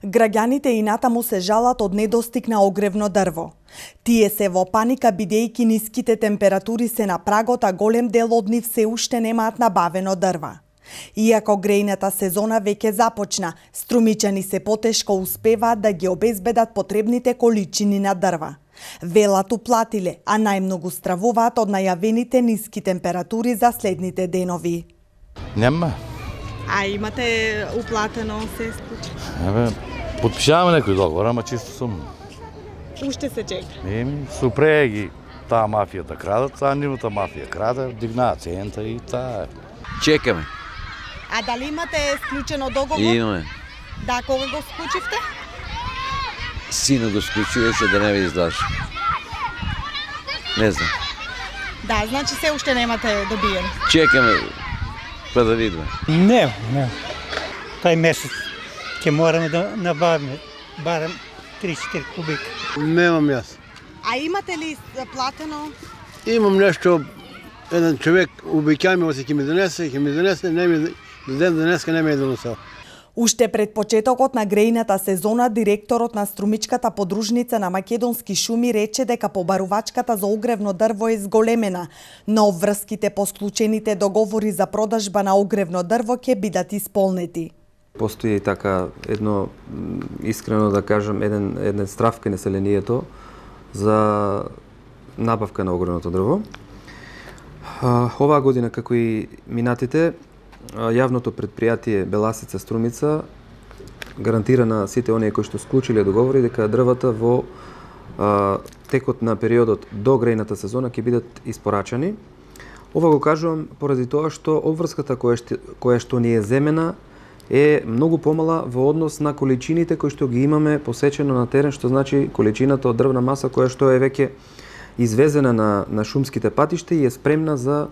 Граѓаните и натаму се жалат од недостиг на огревно дрво. Тие се во паника бидејќи ниските температури се на прагот, а голем дел од нив се уште немаат набавено дрва. Иако грејната сезона веќе започна, струмичани се потешко успеваат да ги обезбедат потребните количини на дрва. Велат уплатиле, а најмногу стравуваат од најавените ниски температури за следните денови. Нема. А имате уплатено се случи? Подпишаваме некој договор, ама чисто сум. Уште се чека. Супре ги таа мафијата крадат, а нивната мафија краде, дигнаа цента и таа. Чекаме. А дали имате склучено договор? Имаме. Да, кога го склучивте? Сина го склучуваше да не ви издаш. Не знам. Да, значи се уште немате добиен. Чекаме па да видиме. Не. Тај месец ќе мораме да набавиме барем 3-4 кубика. Немам јас. А имате ли платено? Имам нешто, еден човек обеќа ми ќе ми донесе, не ми денеска не ми е донесел. Уште пред почетокот на грејната сезона, директорот на Струмичката подружница на Македонски шуми рече дека побарувачката за огревно дрво е зголемена, но врските по склучените договори за продажба на огревно дрво ќе бидат исполнети. Постои така едно, искрено да кажам, еден страв кај населението за набавка на огревното дрво. Оваа година, како и минатите, јавното предпријатие Беласица Струмица гарантира на сите оние кои што склучиле договори дека дрвата во текот на периодот до грејната сезона ќе бидат испорачани. Ова го кажувам поради тоа што обврската која што ни е земена е многу помала во однос на количините кои што ги имаме посечено на терен, што значи количината од дрвна маса која што е веќе извезена на шумските патишта и е спремна за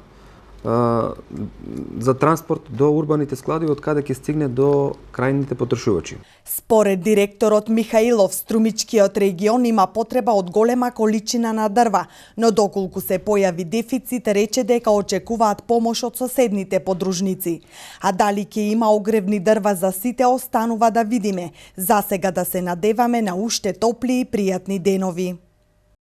транспорт до урбаните складови од каде ќе стигне до крајните потрошувачи. Според директорот Михаилов, Струмичкиот регион има потреба од голема количина на дрва, но доколку се појави дефицит, рече дека очекуваат помош од соседните подружници. А дали ќе има огревни дрва за сите останува да видиме. За сега да се надеваме на уште топли и пријатни денови.